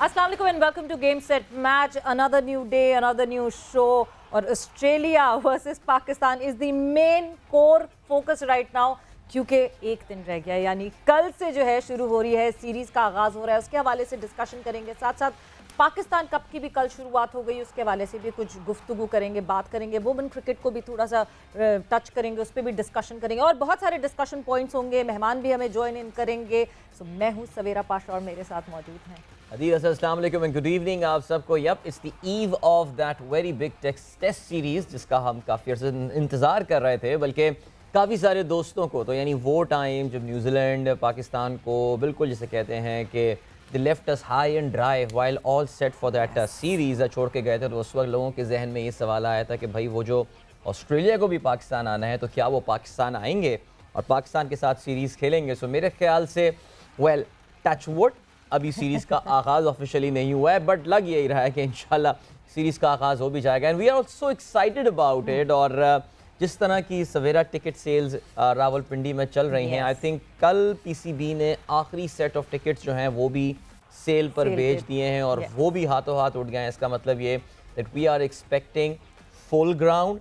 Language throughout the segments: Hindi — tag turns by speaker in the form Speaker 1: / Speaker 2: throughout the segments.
Speaker 1: अस्सलाम वालेकुम and welcome to game set match. Another new day, another new show. और Australia versus Pakistan is the main core focus right now, क्योंकि एक दिन रह गया, यानी कल से जो है शुरू हो रही है सीरीज का आगाज हो रहा है. उसके हवाले से डिस्कशन करेंगे. साथ साथ पाकिस्तान कप की भी कल शुरुआत हो गई, उसके हवाले से भी कुछ गुफ्तगू करेंगे, बात करेंगे. वुमेन क्रिकेट को भी थोड़ा सा टच करेंगे, उस पर भी डिस्कशन करेंगे और बहुत सारे डिस्कशन पॉइंट्स होंगे. मेहमान भी हमें ज्वाइन इन करेंगे. सो मैं हूँ सवेरा पाशा और मेरे साथ मौजूद हैं
Speaker 2: अदील. अस्सलाम वालेकुम एंड गुड इवनिंग आप सबको. Yup, it's the eve of that very big test series जिसका हम काफ़ी अर्से इंतज़ार कर रहे थे, बल्कि काफ़ी सारे दोस्तों को तो यानी वो टाइम जब न्यूजीलैंड पाकिस्तान को बिल्कुल जिसे कहते हैं कि they left us high and dry while all set for that series छोड़ के गए थे, तो उस वक्त लोगों के जहन में ये सवाल आया था कि भाई वो जो ऑस्ट्रेलिया को भी पाकिस्तान आना है तो क्या वो पाकिस्तान आएंगे और पाकिस्तान के साथ सीरीज़ खेलेंगे. सो मेरे ख्याल से वेल टच वुड अभी सीरीज़ का आगाज़ ऑफिशियली नहीं हुआ है, बट लग यही रहा है कि इंशाल्लाह सीरीज़ का आगाज़ हो भी जाएगा. And we are also excited about it. और जिस तरह की सवेरा टिकट सेल्स रावलपिंडी में चल रही हैं, आई थिंक कल पीसीबी ने आखिरी सेट ऑफ टिकट्स जो हैं वो भी सेल पर भेज दिए हैं और वो भी हाथों हाथ उठ गए हैं. इसका मतलब ये that we are expecting full ground,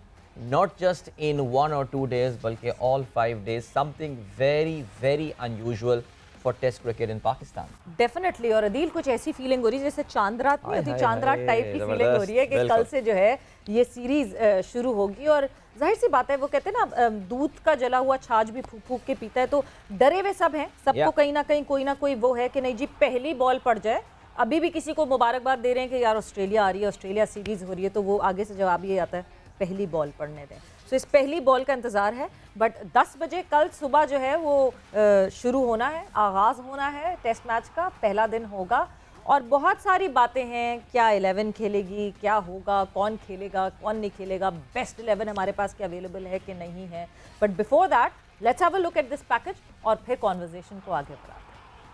Speaker 2: not just in 1 or 2 days बल्कि all 5 days, something very very unusual for test cricket in Pakistan.
Speaker 1: Definitely. और अदील कुछ ऐसी फीलिंग हो रही है जैसे चांद रात नहीं होती, चांद रात टाइप की फीलिंग हो रही है कि कल से जो है ये सीरीज शुरू होगी. और जाहिर सी बात है, वो कहते हैं ना दूध का जला हुआ छाछ भी फूक फूक के पीता है, तो डरे हुए सब हैं. सबको कहीं ना कहीं कोई ना कोई वो है कि नहीं जी पहली बॉल पड़ जाए. अभी भी किसी को मुबारकबाद दे रहे हैं कि यार ऑस्ट्रेलिया आ रही है, ऑस्ट्रेलिया सीरीज हो रही है, तो वो आगे से जवाब ये आता है पहली बॉल पड़ने दें. तो इस पहली बॉल का इंतज़ार है. बट 10 बजे कल सुबह जो है वो शुरू होना है, आगाज़ होना है टेस्ट मैच का. पहला दिन होगा और बहुत सारी बातें हैं. क्या 11 खेलेगी, क्या होगा, कौन खेलेगा, कौन नहीं खेलेगा, बेस्ट 11 हमारे पास क्या अवेलेबल है कि नहीं है. But before that let's have a look at this package और फिर कॉन्वर्जेशन को आगे बढ़ाते हैं.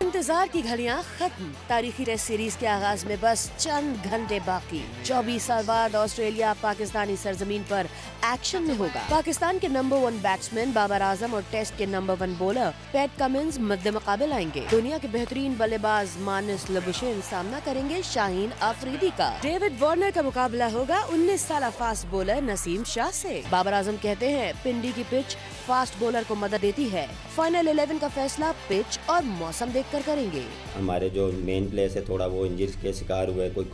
Speaker 3: इंतजार की घड़ियां खत्म. तारीखी टेस्ट सीरीज के आगाज में बस चंद घंटे बाकी. 24 साल बाद ऑस्ट्रेलिया पाकिस्तानी सरजमीन पर एक्शन में होगा. पाकिस्तान के नंबर 1 बैट्समैन बाबर आजम और टेस्ट के नंबर 1 बॉलर पैट कमिंस मद्दे मुकाबले आएंगे. दुनिया के बेहतरीन बल्लेबाज मानिस लबुशेन सामना करेंगे शाहीन अफरीदी का. डेविड वार्नर का मुकाबला होगा 19 साल फास्ट बॉलर नसीम शाह से. बाबर आजम कहते हैं पिंडी की पिच फास्ट बॉलर को मदद देती है. फाइनल 11 का फैसला पिच और मौसम देखकर करेंगे.
Speaker 4: हमारे जो मेन प्लेयर्स है थोड़ा वो इंजरीज के शिकार हुए, कोई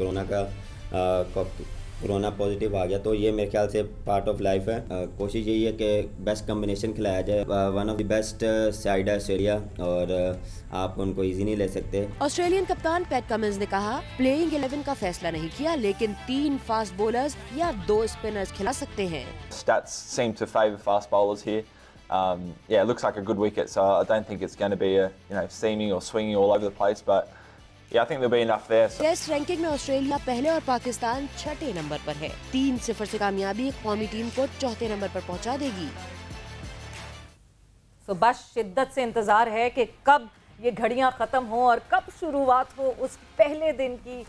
Speaker 4: कोरोना पॉजिटिव आ गया, तो ये मेरे ख्याल से पार्ट ऑफ लाइफ है. कोशिश यही है कि बेस्ट कम्बिनेशन खिलाया जाए. One of the best side है ऑस्ट्रेलिया और आप उनको इजी नहीं ले सकते.
Speaker 3: ऑस्ट्रेलियन कप्तान पैट कमिंस ने कहा प्लेइंग 11 का फैसला नहीं किया, लेकिन 3 फास्ट बॉलर्स या 2 स्पिनर्स खिला सकते हैं.
Speaker 5: Stats seem to favour fast bowlers here. Yeah, it looks like a good wicket, so I don't think it's going to be a seaming or swinging all over the place, but yeah, I think there'll be enough there.
Speaker 3: Test ranking में ऑस्ट्रेलिया पहले और पाकिस्तान 6ठे नंबर पर है. 3-0 से कामयाबी कौमी टीम को 4थे नंबर पर पहुंचा देगी.
Speaker 1: सो बस शिद्दत से इंतजार है कि कब ये घड़ियां खत्म हो और कब शुरुआत हो उस पहले दिन की.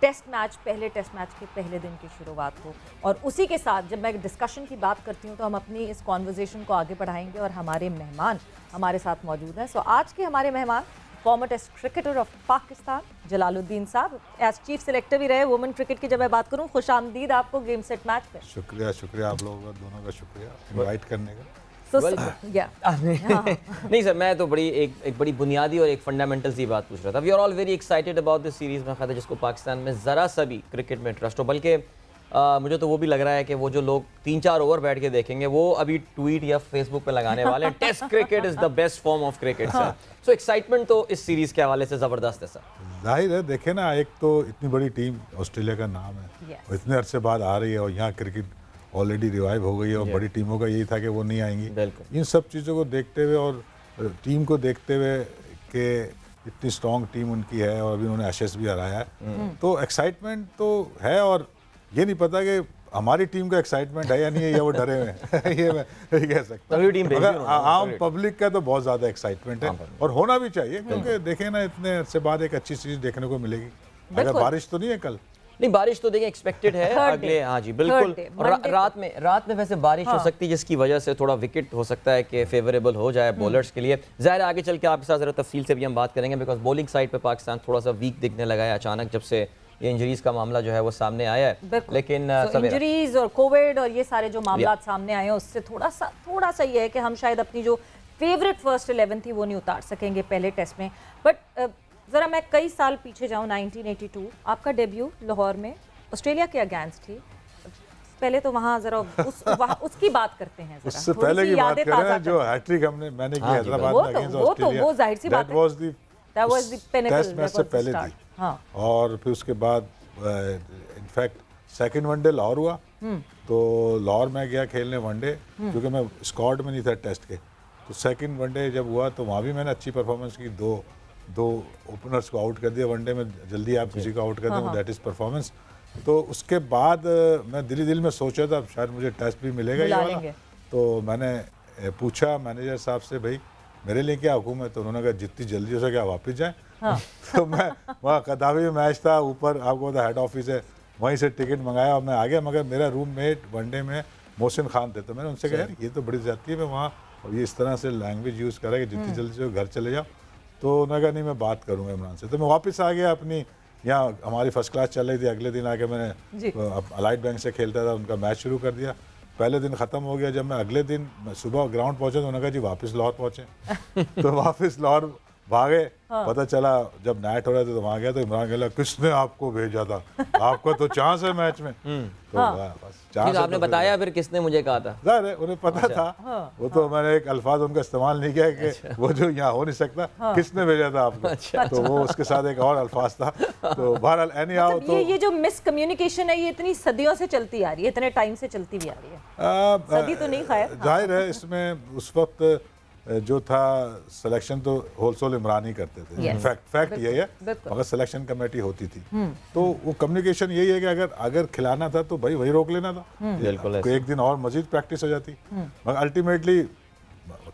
Speaker 1: टेस्ट मैच, पहले टेस्ट मैच के पहले दिन की शुरुआत हो. और उसी के साथ जब मैं डिस्कशन की बात करती हूँ तो हम अपनी इस कॉन्वर्जेशन को आगे बढ़ाएंगे और हमारे मेहमान हमारे साथ मौजूद हैं. सो आज के हमारे मेहमान former test cricketer of Pakistan Jalaluddin sahab, as chief selector भी रहे वुमेन क्रिकेट की. जब मैं बात करूँ, खुश आमदीद आपको गेम सेट मैच पे.
Speaker 6: शुक्रिया आप लोगों का, दोनों का शुक्रिया इनवाइट करने का.
Speaker 2: नहीं सर, मैं तो एक बड़ी बुनियादी और एक फंडामेंटल सी बात पूछ रहा था. We are all very excited about this series में खाता जिसको पाकिस्तान में ज़रा सा भी क्रिकेट में इंटरेस्ट हो. बल्कि मुझे तो वो भी लग रहा है कि वो जो लोग 3-4 ओवर बैठ के देखेंगे वो अभी ट्वीट या फेसबुक पे लगाने वाले हैं test cricket is the best form of cricket. Sir, so excitement तो इस सीरीज़ के हवाले से ज़बरदस्त है. सर
Speaker 6: जाहिर है, देखे ना, एक तो इतनी बड़ी टीम ऑस्ट्रेलिया का नाम है और इतने अरसे बाद आ रही है और यहाँ क्रिकेट ऑलरेडी रिवाइव हो गई है और बड़ी टीमों का यही था कि वो नहीं आएंगी. इन सब चीज़ों को देखते हुए और टीम को देखते हुए कि इतनी स्ट्रॉन्ग टीम उनकी है और अभी उन्होंने एशेस भी हराया है, तो एक्साइटमेंट तो है. और ये नहीं पता कि हमारी टीम का एक्साइटमेंट है या नहीं है, या वो डरे हुए हैं ये मैं कह सकता हूँ. मगर आम पब्लिक का तो बहुत ज़्यादा एक्साइटमेंट है और होना भी चाहिए, क्योंकि देखें ना इतने अरसे बाद एक अच्छी चीज़ देखने को मिलेगी. अगर बारिश तो नहीं है कल,
Speaker 2: नहीं बारिश तो देखिए एक्सपेक्टेड है अगले, हाँ जी बिल्कुल। रात में वैसे बारिश हो सकती है जिसकी वजह से थोड़ा विकेट हो सकता है कि फेवरेबल हो जाए बॉलर्स के लिए। ज़ाहिर आगे चल के आपके साथ ज़रा तफसील से भी हम बात करेंगे, बिकॉज बॉलिंग साइड पे पाकिस्तान थोड़ा सा वीक दिखने लगा है अचानक जब से ये इंजरीज का मामला जो है वो सामने आया है। लेकिन
Speaker 1: इंजरीज और कोविड और ये जरा जो मामला सामने आए हैं उससे थोड़ा सा ये है कि हम शायद अपनी जो फेवरेट फर्स्ट 11 थी वो नहीं उतार सकेंगे पहले टेस्ट में। बट ज़रा मैं कई साल पीछे जाऊँ, 1982 आपका डेब्यू लाहौर में ऑस्ट्रेलिया के अगेंस्ट थी। पहले तो वहाँ ज़रा उसकी बात करते हैं,
Speaker 6: उससे पहले की बात करें जो हैट्रिक मैंने की हैदराबाद में अगेंस्ट ऑस्ट्रेलिया,
Speaker 1: वो जाहिर सी बात है that was the pinnacle,
Speaker 6: test match से पहले थी।
Speaker 1: हाँ।
Speaker 6: और फिर उसके बाद इनफैक्ट सेकंड वनडे लाहौर हुआ, तो लाहौर में गया खेलने वनडे क्योंकि मैं स्क्वाड में नहीं था टेस्ट के। तो सेकंड वनडे जब हुआ तो वहाँ भी मैंने अच्छी परफॉर्मेंस की, दो ओपनर्स को आउट कर दिया वनडे में, जल्दी आप किसी को आउट कर दें दैट इज़ परफॉर्मेंस। तो उसके बाद मैं दिल में सोचा था शायद मुझे टेस्ट भी मिलेगा ये वाला। तो मैंने पूछा मैनेजर साहब से भाई मेरे लिए क्या हुक्म है, तो उन्होंने कहा जितनी जल्दी हो सके आप वापस जाएं। तो मैं वहाँ कदावी में मैच था, ऊपर आपको पता हेड ऑफिस है, वहीं से टिकट मंगाया और मैं आ गया। मगर मेरा रूममेट वनडे में मोहसिन खान थे, तो मैंने उनसे कहा यार ये तो बड़ी ज़्यादती है, मैं वहाँ और ये इस तरह से लैंग्वेज यूज़ करा कि जितनी जल्दी से घर चले जाओ। तो उन्होंने कहा नहीं मैं बात करूँगा इमरान से। तो मैं वापस आ गया अपनी, यहाँ हमारी फर्स्ट क्लास चल रही थी। अगले दिन आके मैंने अलाइट बैंक से खेलता था, उनका मैच शुरू कर दिया। पहले दिन ख़त्म हो गया, जब मैं अगले दिन सुबह ग्राउंड पहुंचा तो उन्होंने कहा जी वापस लाहौर पहुंचे। तो वापस लाहौर भागे। पता चला जब नाइट हो रहा था तो वहाँ गया तो इमरान कहला किसने आपको भेजा था, आपका तो चांस है मैच में। तो बस चांस
Speaker 2: आपने बताया फिर किसने मुझे कहा था?
Speaker 6: ज़ाहिर है उन्हें पता था, वो तो मैंने एक अल्फाज उनका इस्तेमाल नहीं किया कि वो जो यहाँ हो नहीं सकता, किसने भेजा था आपको। तो वो उसके साथ एक और अल्फाज था। तो बहरहाल एनी हाउ, तो
Speaker 1: ये जो मिसकम्युनिकेशन है ये इतनी सदियों से चलती आ रही है, इतने टाइम से चलती भी आ रही है, सदी तो नहीं खाया।
Speaker 6: जाहिर है इसमें उस वक्त जो था सिलेक्शन तो होलसेल इमरान ही करते थे। फैक्ट यही है, मगर सिलेक्शन कमेटी होती थी। तो वो कम्युनिकेशन यही है कि अगर खिलाना था तो भाई वही रोक लेना था, बिल्कुल एक दिन और मजीद प्रैक्टिस हो जाती। मगर अल्टीमेटली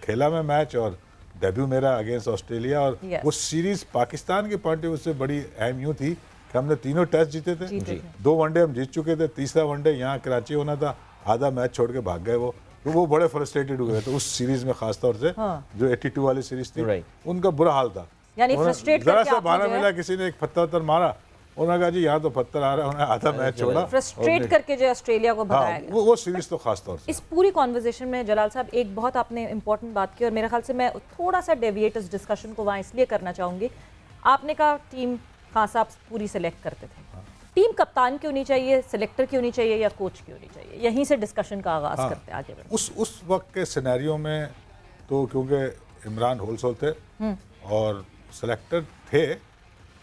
Speaker 6: खेला मैं मैच और डेब्यू मेरा अगेंस्ट ऑस्ट्रेलिया। और वो सीरीज पाकिस्तान के पॉइंट ऑफ व्यू से बड़ी अहम यूँ थी कि हमने तीनों टेस्ट जीते थे, 2 वनडे हम जीत चुके थे, तीसरा वनडे यहाँ कराची होना था, आधा मैच छोड़ के भाग गए वो। तो वो बड़े फ्रस्ट्रेटेड हुए। तो उस सीरीज में खास तौर से जो 82 वाली सीरीज थी उनका बुरा हाल था।
Speaker 1: यानी फ्रस्ट्रेट
Speaker 6: जरा सा बहाना मिला, किसी ने एक पत्थर मारा, उन्होंने कहा जी यहाँ तो पत्थर आ रहा है, उन्होंने आधा मैच छोड़ा,
Speaker 1: फ्रस्ट्रेट करके जो ऑस्ट्रेलिया को भगाया गया।
Speaker 6: वो सीरीज तो खास तौर से।
Speaker 1: इस पूरी कॉन्वर्सेशन में जलाल साहब एक बहुत आपने इंपॉर्टेंट बात की और मेरे ख्याल से मैं थोड़ा सा डेविएट इस डिस्कशन को वहाँ इसलिए करना चाहूँगी। आपने कहा टीम खान साहब पूरी सेलेक्ट करते थे, टीम कप्तान की होनी चाहिए, सिलेक्टर की होनी चाहिए या कोच की होनी चाहिए? यहीं से डिस्कशन का आगाज करते आगे बढ़ते।
Speaker 6: उस वक्त के सिनेरियो में तो क्योंकि इमरान होलसेल थे और सिलेक्टर थे,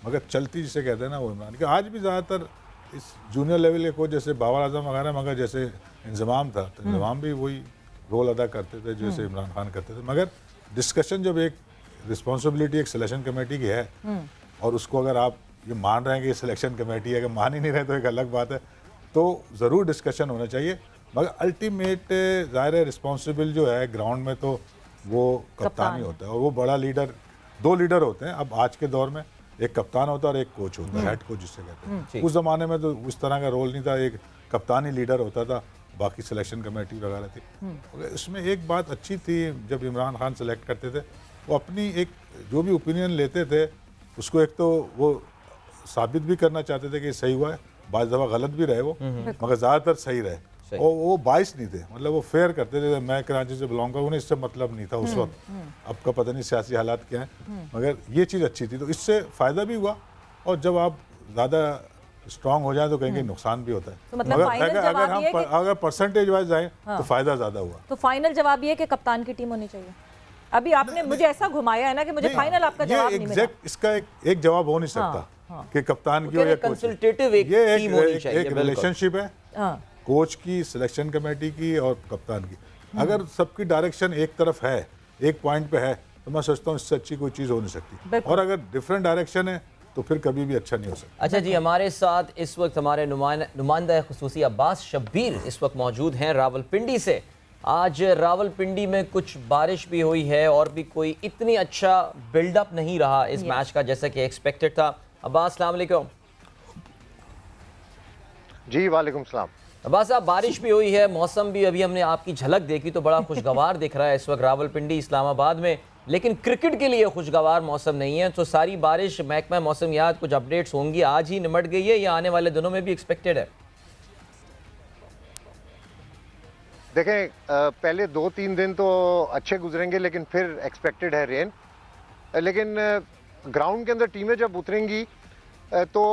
Speaker 6: मगर चलती जिसे कहते हैं ना वो इमरान के। आज भी ज़्यादातर इस जूनियर लेवल के कोच जैसे बाबर आजम वगैरह, मगर जैसे इंजमाम था तो इंजमाम भी वही रोल अदा करते थे जैसे इमरान खान करते थे। मगर डिस्कशन जब एक रिस्पॉन्सिबिलिटी एक सिलेक्शन कमेटी की है और उसको अगर आप ये मान रहे हैं कि ये सिलेक्शन कमेटी है, अगर मान ही नहीं रहे तो एक अलग बात है, तो ज़रूर डिस्कशन होना चाहिए। मगर अल्टीमेट ज़ाहिर है रिस्पॉन्सिबल जो है ग्राउंड में तो वो कप्तान ही होता है। और वो बड़ा लीडर, 2 लीडर होते हैं अब आज के दौर में, एक कप्तान होता है और एक कोच होता है, हेड कोच जिससे कहते हैं। उस ज़माने में तो उस तरह का रोल नहीं था, एक कप्तान ही लीडर होता था, बाकी सिलेक्शन कमेटी वगैरह थी। इसमें एक बात अच्छी थी, जब इमरान खान सेलेक्ट करते थे वो अपनी एक जो भी ओपिनियन लेते थे उसको एक तो वो साबित भी करना चाहते थे कि सही हुआ है, बाज़ दफ़ा गलत भी रहे वो, मगर ज़्यादातर सही रहे। और वो बाइस नहीं थे, मतलब वो फेयर करते थे। मैं कराची से बिलोंग करूँ, इससे मतलब नहीं था उस वक्त, अब का पता नहीं सियासी हालात क्या हैं, मगर ये चीज़ अच्छी थी। तो इससे फ़ायदा भी हुआ और जब आप ज़्यादा स्ट्रांग हो जाए तो कहीं नुकसान भी होता है।
Speaker 1: तो मतलब
Speaker 6: अगर परसेंटेज वाइज जाए तो फ़ायदा ज़्यादा हुआ।
Speaker 1: तो फाइनल जवाब ये कि कप्तान की टीम होनी चाहिए। अभी आपने मुझे ऐसा घुमाया है ना कि मुझे फाइनल आपका जवाब नहीं मिला।
Speaker 6: इसका एक जवाब हो नहीं सकता कि कप्तान की हो या कोच की। ये एक रिलेशनशिप है कोच की, सिलेक्शन कमेटी की और कप्तान की। अगर सबकी डायरेक्शन एक तरफ है, एक पॉइंट पे है, तो मैं सोचता हूँ इससे अच्छी कोई चीज़ हो नहीं सकती। और अगर डिफरेंट डायरेक्शन है तो फिर कभी भी अच्छा नहीं हो सकता।
Speaker 2: अच्छा जी, हमारे साथ इस वक्त हमारे नुमाइंदा खुसूसी अब्बास शब्बीर इस वक्त मौजूद हैं रावलपिंडी से। आज रावलपिंडी में कुछ बारिश भी हुई है और भी कोई इतनी अच्छा बिल्डअप नहीं रहा इस मैच का जैसा कि एक्सपेक्टेड था। अब्बास, अस्सलाम वालेकुम।
Speaker 7: जी वालेकुम सलाम।
Speaker 2: अब्बास साहब, बारिश भी हुई है, मौसम भी अभी हमने आपकी झलक देखी तो बड़ा खुशगवार दिख रहा है इस वक्त रावलपिंडी इस्लामाबाद में, लेकिन क्रिकेट के लिए खुशगवार मौसम नहीं है। तो सारी बारिश महकमा मौसमियात कुछ अपडेट्स होंगी आज ही निमट गई है या आने वाले दिनों में भी एक्सपेक्टेड है?
Speaker 7: देखें, पहले 2-3 दिन तो अच्छे गुजरेंगे, लेकिन फिर एक्सपेक्टेड है रेन। लेकिन ग्राउंड के अंदर टीमें जब उतरेंगी तो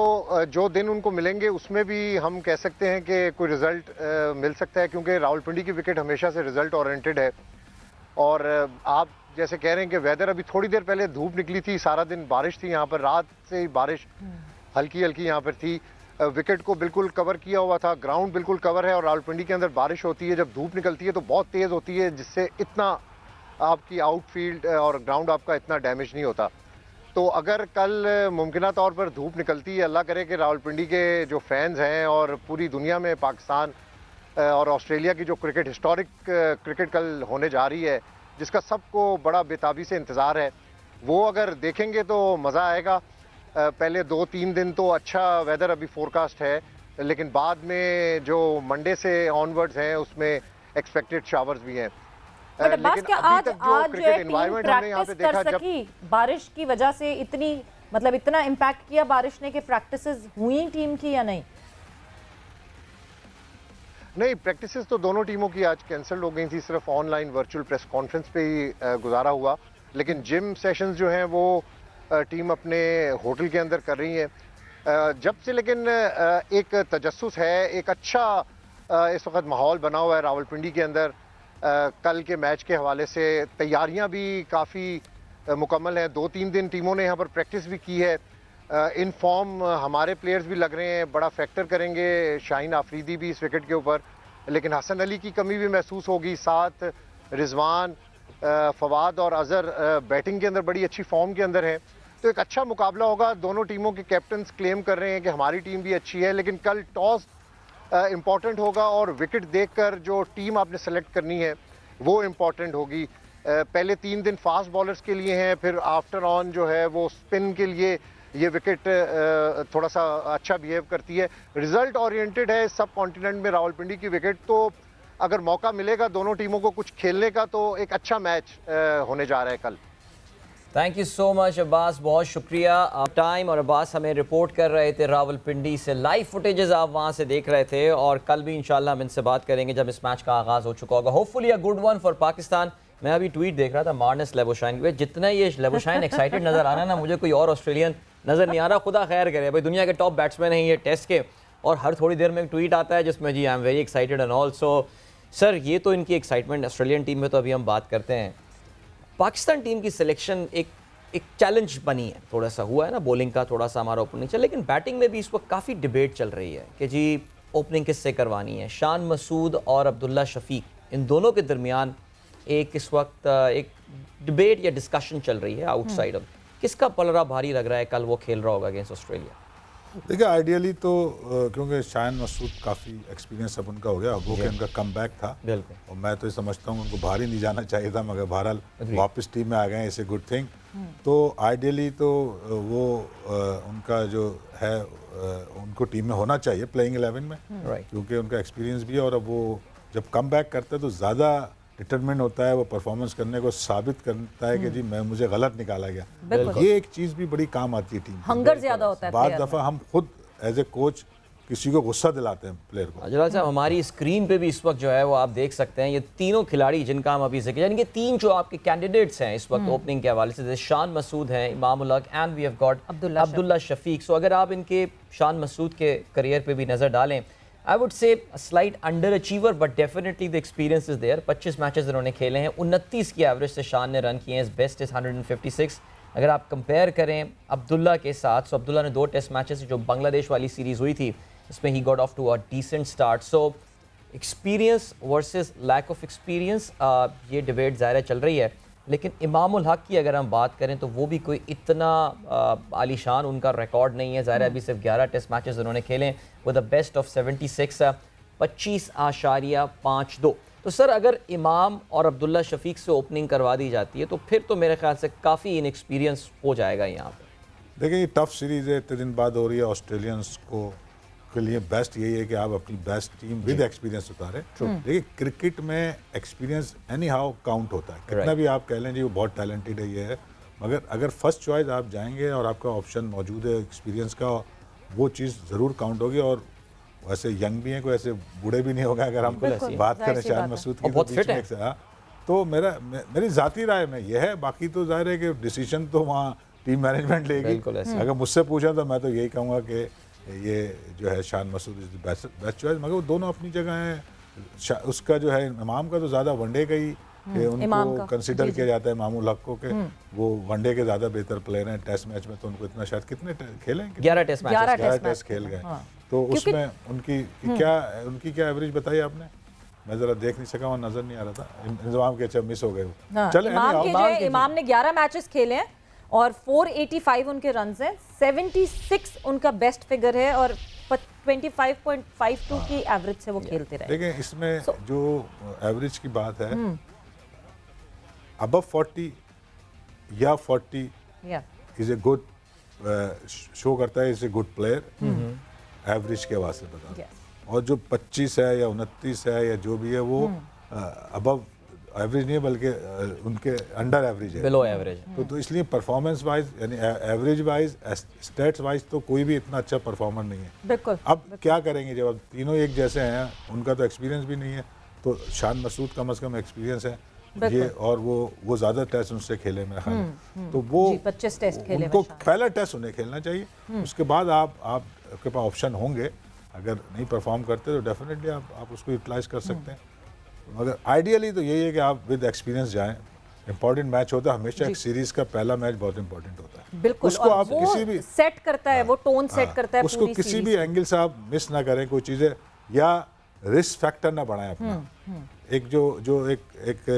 Speaker 7: जो दिन उनको मिलेंगे उसमें भी हम कह सकते हैं कि कोई रिज़ल्ट मिल सकता है, क्योंकि रावलपिंडी की विकेट हमेशा से रिज़ल्ट ओरिएंटेड है। और आप जैसे कह रहे हैं कि वेदर, अभी थोड़ी देर पहले धूप निकली थी, सारा दिन बारिश थी यहाँ पर, रात से ही बारिश हल्की हल्की यहाँ पर थी। विकेट को बिल्कुल कवर किया हुआ था, ग्राउंड बिल्कुल कवर है। और रावलपिंडी के अंदर बारिश होती है, जब धूप निकलती है तो बहुत तेज़ होती है, जिससे इतना आपकी आउटफील्ड और ग्राउंड आपका इतना डैमेज नहीं होता। तो अगर कल मुमकिन तौर पर धूप निकलती है, अल्लाह करे कि रावलपिंडी के जो फैंस हैं और पूरी दुनिया में पाकिस्तान और ऑस्ट्रेलिया की जो क्रिकेट, हिस्टोरिक क्रिकेट कल होने जा रही है, जिसका सबको बड़ा बेताबी से इंतज़ार है, वो अगर देखेंगे तो मज़ा आएगा। पहले 2-3 दिन तो अच्छा वेदर अभी फोरकास्ट है, लेकिन बाद में जो मंडे से ऑनवर्ड्स हैं उसमें एक्सपेक्टेड शावर्स भी हैं।
Speaker 1: लेकिन क्या आज टीम प्रैक्टिस कर सकी? बारिश की वजह से इतनी, मतलब इतना इम्पैक्ट किया बारिश ने कि प्रैक्टिसेस हुई टीम की या नहीं?
Speaker 7: नहीं, प्रैक्टिसेस तो दोनों टीमों की आज कैंसिल हो गई थी, सिर्फ ऑनलाइन वर्चुअल प्रेस कॉन्फ्रेंस पे ही गुजारा हुआ। लेकिन जिम सेशंस जो हैं वो टीम अपने होटल के अंदर कर रही है जब से। लेकिन एक तजस्सुस है, एक अच्छा इस वक्त माहौल बना हुआ है रावलपिंडी के अंदर। कल के मैच के हवाले से तैयारियां भी काफ़ी मुकम्मल हैं। 2-3 दिन टीमों ने यहाँ पर प्रैक्टिस भी की है। इन फॉर्म हमारे प्लेयर्स भी लग रहे हैं, बड़ा फैक्टर करेंगे शाहीन आफरीदी भी इस विकेट के ऊपर। लेकिन हसन अली की कमी भी महसूस होगी, साथ रिजवान, फवाद और अजहर बैटिंग के अंदर बड़ी अच्छी फॉर्म के अंदर है। तो एक अच्छा मुकाबला होगा। दोनों टीमों के कैप्टन्स क्लेम कर रहे हैं कि हमारी टीम भी अच्छी है, लेकिन कल टॉस इम्पॉर्टेंट होगा और विकेट देखकर जो टीम आपने सेलेक्ट करनी है वो इम्पॉर्टेंट होगी। पहले 3 दिन फास्ट बॉलर्स के लिए हैं, फिर आफ्टर ऑन जो है वो स्पिन के लिए ये विकेट थोड़ा सा अच्छा बिहेव करती है। रिजल्ट ओरिएंटेड है सब कॉन्टिनेंट में रावलपिंडी की विकेट। तो अगर मौका मिलेगा दोनों टीमों को कुछ खेलने का तो एक अच्छा मैच होने जा रहा है कल।
Speaker 2: Thank you so much Abbas, बहुत शुक्रिया आप टाइम। और अब्बास हमें रिपोर्ट कर रहे थे रावलपिंडी से, लाइव फुटेजेस आप वहाँ से देख रहे थे। और कल भी इंशाल्लाह हम इनसे बात करेंगे जब इस मैच का आगाज़ हो चुका होगा। Hopefully a good one for Pakistan. मैं अभी ट्वीट देख रहा था मार्नस लेबोशाइन पे, जितना ये लेबोशाइन एक्साइटेड नज़र आ रहा है ना, मुझे कोई और ऑस्ट्रेलियन नज़र नहीं आ रहा। खुदा खैर करे भाई, दुनिया के टॉप बैट्समैन हैं ये टेस्ट के, और हर थोड़ी देर में एक ट्वीट आता है जिसमें जी I am very excited and also. Sir ये तो इनकी एक्साइटमेंट ऑस्ट्रेलियन टीम में तो अभी हम बात करते हैं। पाकिस्तान टीम की सिलेक्शन एक चैलेंज बनी है, थोड़ा सा हुआ है ना बॉलिंग का, थोड़ा सा हमारा ओपनिंग चल, लेकिन बैटिंग में भी इस वक्त काफ़ी डिबेट चल रही है कि जी ओपनिंग किससे करवानी है। शान मसूद और अब्दुल्ला शफीक, इन दोनों के दरमियान एक इस वक्त एक डिबेट या डिस्कशन चल रही है आउटसाइड। किसका पलड़ा भारी लग रहा है कल वो खेल रहा होगा अगेंस्ट ऑस्ट्रेलिया?
Speaker 6: देखिए आइडियली तो क्योंकि शान मसूद काफ़ी एक्सपीरियंस अब उनका हो गया, वो कि उनका कम बैक था, और मैं तो ये समझता हूँ उनको बाहर ही नहीं जाना चाहिए था, मगर बहरहाल वापस टीम में आ गए, इट्स ए गुड थिंग। तो आइडियली तो वो उनका जो है उनको टीम में होना चाहिए प्लेइंग 11 में, क्योंकि उनका एक्सपीरियंस भी है, और अब वो जब कम बैक करता है तो ज़्यादा डिटरमिन होता है, वो परफॉर्मेंस करने को साबित करता है कि जी मुझे गलत निकाला गया। ये एक चीज़ भी बड़ी काम आती है टीम,
Speaker 1: हंगर ज़्यादा होता है।
Speaker 6: बाद दफ़ा हम खुद एज ए कोच किसी को गुस्सा दिलाते हैं प्लेयर को।
Speaker 2: अजलाल साहब हमारी स्क्रीन पे भी इस वक्त जो है वो आप देख सकते हैं, ये तीनों खिलाड़ी जिनका हम अभी जिक्र, यानी कि 3 जो आपके कैंडिडेट्स हैं इस वक्त ओपनिंग के हवाले से, शान मसूद हैं, Imam ul Haq and we have got Abdullah Shafique. So अगर आप इनके शान मसूद के करियर पे भी नज़र डालें, I would say slight underachiever but definitely the experience is there. 25 matches इन्होंने खेले हैं, 29 की एवरेज से शान ने रन किए हैं, बेस्ट इज 156। अगर आप कंपेयर करें अब्दुल्ला के साथ, सो अब्दुल्ला ने 2 टेस्ट मैचेस जो बांग्लादेश वाली सीरीज़ हुई थी इसमें he got off to a decent start. So experience versus lack of experience, ये डिबेट ज़ाहिर चल रही है। लेकिन इमाम उल हक की अगर हम बात करें तो वो भी कोई इतना आलीशान उनका रिकॉर्ड नहीं है। ज़ाहिर अभी सिर्फ 11 टेस्ट मैचेस उन्होंने खेले विद द बेस्ट ऑफ 76, 25.52। तो सर अगर इमाम और अब्दुल्ला शफीक से ओपनिंग करवा दी जाती है तो फिर तो मेरे ख्याल से काफ़ी इनएक्सपीरियंस हो जाएगा यहाँ पर।
Speaker 6: देखिए ये टफ सीरीज़ है, इतने दिन बाद हो रही है, ऑस्ट्रेलियंस को के लिए बेस्ट यही है कि आप अपनी बेस्ट टीम विद एक्सपीरियंस उतारें। देखिए क्रिकेट में एक्सपीरियंस एनी हाउ काउंट होता है, कितना भी आप कह लें जी वो बहुत टैलेंटेड है ये है, मगर अगर फर्स्ट चॉइस आप जाएंगे और आपका ऑप्शन मौजूद है एक्सपीरियंस का, वो चीज़ ज़रूर काउंट होगी। और वैसे यंग भी हैं, कोई ऐसे बूढ़े भी नहीं होगा अगर हम बात करें शान मसूद की,
Speaker 2: बहुत फिट है।
Speaker 6: तो मेरी ज़ाती राय में यह है, बाकी तो जाहिर है कि डिसीजन तो वहाँ टीम मैनेजमेंट लेगी। अगर मुझसे पूछा तो मैं तो यही कहूँगा कि ये जो है Shan Masood is the best choice, मगर वो दोनों अपनी जगह हैं। उसका जो है इमाम का तो ज़्यादा वनडे का ही उनको कंसिडर किया जाता है, इमामुल हक को के वो वनडे के ज़्यादा बेहतर प्लेयर हैं। टेस्ट मैच में तो उनको इतना शायद कितने खेले,
Speaker 2: 11 टेस्ट
Speaker 6: खेल गए। तो उसमें उनकी क्या एवरेज बताई आपने? मैं जरा देख नहीं सका, वहाँ नजर नहीं आ रहा था। इंतजाम के अच्छा मिस हो गए।
Speaker 1: चले इमाम ने 11 मैचेस खेले हैं और 485 उनके रन्स हैं, 76 उनका बेस्ट फिगर है और 25.52 की एवरेज से वो खेलते रहे।
Speaker 6: देखिए इसमें जो एवरेज की बात है, अबव 40 या 40 इज ए गुड शो करता है, is a good player average के वास्ते बता। और जो 25 है या 29 है या जो भी है वो अबव एवरेज नहीं है, बल्कि उनके अंडर एवरेज है,
Speaker 2: बिलो एवरेज।
Speaker 6: तो इसलिए परफॉर्मेंस वाइज यानी एवरेज वाइज स्टेट्स वाइज तो कोई भी इतना अच्छा परफॉर्मर नहीं है।
Speaker 1: बिल्कुल।
Speaker 6: अब क्या करेंगे जब अब तीनों एक जैसे हैं, उनका तो एक्सपीरियंस भी नहीं है, तो शान मसूद कम से कम एक्सपीरियंस है ये, और वो ज़्यादा टेस्ट उनसे खेले मेरे ख्याल, तो वो
Speaker 1: 25 टेस्ट खेले,
Speaker 6: उनको पहला टेस्ट उन्हें खेलना चाहिए। उसके बाद आपके पास ऑप्शन होंगे, अगर नहीं परफॉर्म करते तो डेफिनेटली आप उसको यूटिलाइज कर सकते हैं। मगर आइडियली तो यही है कि आप विद एक्सपीरियंस जाएं। इंपॉर्टेंट मैच होता है हमेशा, एक सीरीज का पहला मैच बहुत इंपॉर्टेंट होता है।
Speaker 1: बिल्कुल,
Speaker 6: उसको आप
Speaker 1: वो
Speaker 6: किसी भी
Speaker 1: सेट करता है, वो टोन सेट करता है,
Speaker 6: उसको किसी भी एंगल से आप मिस ना करें कोई चीज़ें, या रिस्क फैक्टर ना बढ़ाएं अपना। एक जो एक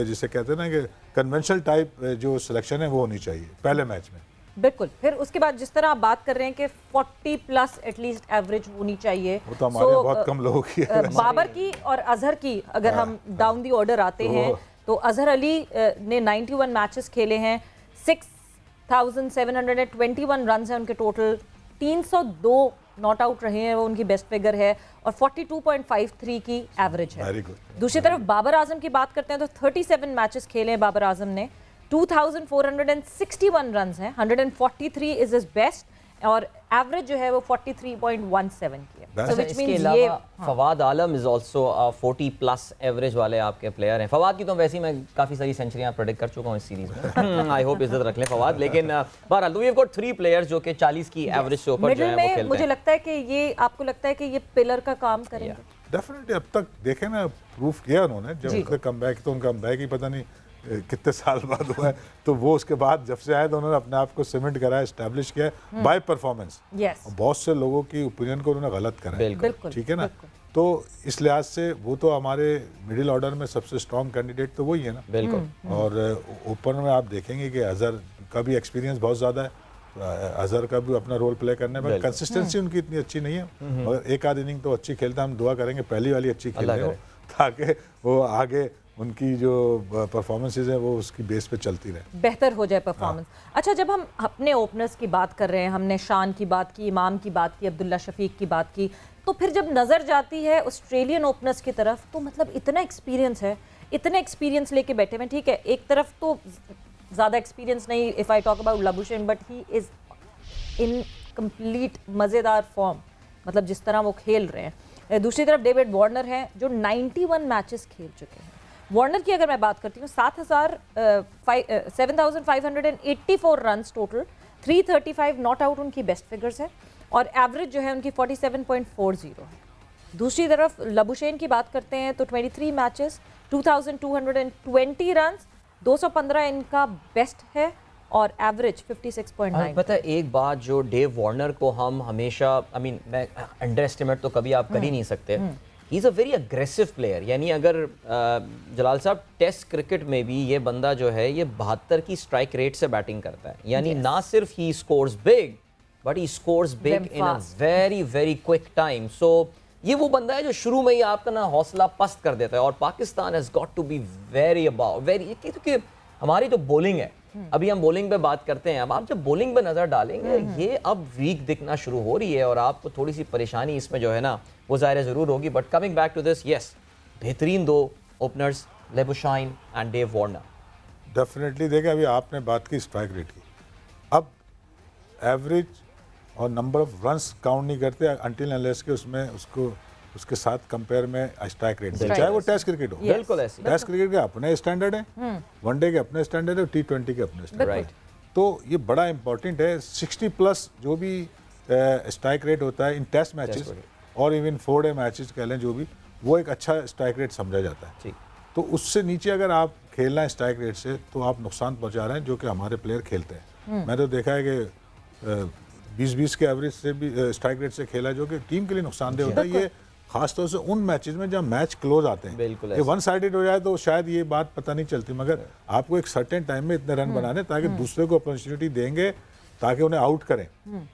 Speaker 6: जिसे कहते हैं ना कि कन्वेंशनल टाइप जो सिलेक्शन है वो होनी चाहिए पहले मैच में।
Speaker 1: बिल्कुल। फिर उसके बाद जिस तरह आप बात कर रहे हैं कि 40+ एटलीस्ट एवरेज होनी चाहिए,
Speaker 6: वो तो हमारे बहुत कम लोगों की है।
Speaker 1: बाबर की और अजहर की अगर हम डाउन दी ऑर्डर आते हैं तो अजहर अली ने 91 मैचेस खेले हैं, 6721 रन हैं उनके टोटल, 302 नॉट आउट रहे हैं, वो उनकी बेस्ट फिगर है, और 42.53 की एवरेज है। दूसरी तरफ बाबर आजम की बात करते हैं तो 37 मैचेस खेले हैं बाबर आजम ने, 2461 रन्स हैं, 143 इज हिज बेस्ट, और एवरेज जो है वो 43.17 की है।
Speaker 2: So which means ये फवाद आलम इज आल्सो 40+ एवरेज वाले आपके प्लेयर हैं। फवाद की तो वैसे ही मैं काफ़ी सारी सेंचुरियां प्रेडिक्ट कर चुका हूँ इस सीरीज में। आई होप इज्जत रख लें फवाद। लेकिन बहरहाल वी हैव गॉट 3 प्लेयर्स जो कि 40 की एवरेज से ऊपर जो है वो खेलते हैं।
Speaker 1: मुझे लगता है कि ये, आपको लगता है कि ये पिलर का काम करेंगे?
Speaker 6: डेफिनेटली अब तक देखें ना, प्रूफ किया उन्होंने। जब उनका कमबैक, तो उनका कमबैक ही पता नहीं कितने साल बाद हुआ है, तो वो उसके बाद जब से आए तो उन्होंने अपने आप को सीमेंट करा, एस्टैब्लिश किया बाय परफॉर्मेंस। बहुत से लोगों की ओपिनियन को उन्होंने गलत करा, ठीक है ना। तो इस लिहाज से वो तो हमारे मिडिल ऑर्डर में सबसे स्ट्रॉन्ग कैंडिडेट तो वही है ना।
Speaker 2: बिल्कुल।
Speaker 6: और ऊपर में आप देखेंगे कि अजहर का भी एक्सपीरियंस बहुत ज़्यादा है, अजहर का भी अपना रोल प्ले करने में, कंसिस्टेंसी उनकी इतनी अच्छी नहीं है, मगर एक आध इनिंग तो अच्छी खेलता है। हम दुआ करेंगे पहली वाली अच्छी खेले हो, ताकि वो आगे उनकी जो परफॉर्मेंसेज है वो उसकी बेस पे चलती रहे,
Speaker 1: बेहतर हो जाए परफॉर्मेंस। अच्छा, जब हम अपने ओपनर्स की बात कर रहे हैं, हमने शान की बात की, इमाम की बात की, अब्दुल्ला शफीक की बात की, तो फिर जब नज़र जाती है ऑस्ट्रेलियन ओपनर्स की तरफ, तो मतलब इतना एक्सपीरियंस है, इतना एक्सपीरियंस लेके बैठे हैं। ठीक है, एक तरफ तो ज़्यादा एक्सपीरियंस नहीं, if I talk about Labuschagne, but he is in complete मज़ेदार फॉर्म, मतलब जिस तरह वो खेल रहे हैं। दूसरी तरफ डेविड वार्नर हैं जो 91 मैचेस खेल चुके हैं। वार्नर की अगर मैं बात करती हूँ, 7,584 रन्स टोटल, 335 नॉट आउट उनकी बेस्ट फिगर्स है, और एवरेज जो है उनकी 47.40 है। दूसरी तरफ लबुशेन की बात करते हैं तो 23 मैचेस, 2220 रन्स, 215 इनका बेस्ट है, और एवरेज 56.9।
Speaker 2: पता है एक बात जो डेव वार्नर को हम हमेशा, मैं अंडर एस्टिमेट तो कभी आप कर ही नहीं सकते, he is a very aggressive player. यानी अगर जलाल साहब टेस्ट क्रिकेट में भी ये बंदा जो है ये 72 की स्ट्राइक रेट से बैटिंग करता है, यानी ना सिर्फ he scores big but he scores big in a very very quick time. So ये वो बंदा है जो शुरू में ही आपका ना हौसला पस्त कर देता है, और Pakistan has got to be very क्योंकि हमारी जो बॉलिंग है अभी हम बॉलिंग पे बात करते हैं, अब आप जब बॉलिंग पे नजर डालेंगे ये अब वीक दिखना शुरू हो रही है और आपको थोड़ी सी परेशानी इसमें जो है ना वो ज़ाहिर ज़रूर होगी। But coming back to this, yes, बेहतरीन 2 openers Labuschagne and Dave Warner.
Speaker 6: Definitely देखें, अभी आपने बात की स्ट्राइक रेट की, अब एवरेज और नंबर ऑफ रन्स काउंट नहीं करते अंटिल अनलेस के उसमें उसके साथ कंपेयर में स्ट्राइक रेट, चाहे वो टेस्ट क्रिकेट हो।
Speaker 2: बिल्कुल ऐसे
Speaker 6: टेस्ट क्रिकेट के अपने स्टैंडर्ड है, वनडे के अपने स्टैंडर्ड है, T20 के अपने स्टैंडर्ड है। तो ये बड़ा इंपॉर्टेंट है। 60+ जो भी स्ट्राइक रेट होता है इन टेस्ट मैचेस और इवन 4-डे मैचेस कह लें, जो भी, वो एक अच्छा स्ट्राइक रेट समझा जाता है। तो उससे नीचे अगर आप खेलना है स्ट्राइक रेट से तो आप नुकसान पहुंचा रहे हैं, जो कि हमारे प्लेयर खेलते हैं। मैं तो देखा है कि 20-20 के एवरेज से भी स्ट्राइक रेट से खेला, जो कि टीम के लिए नुकसानदेह होता है। ये खासतौर से उन मैचेस में जब मैच क्लोज आते हैं, ये 1 साइडेड हो जाए तो शायद ये बात पता नहीं चलती, मगर आपको एक सर्टेन टाइम में इतने रन बनाने ताकि दूसरे को अपॉर्चुनिटी देंगे ताकि उन्हें आउट करें,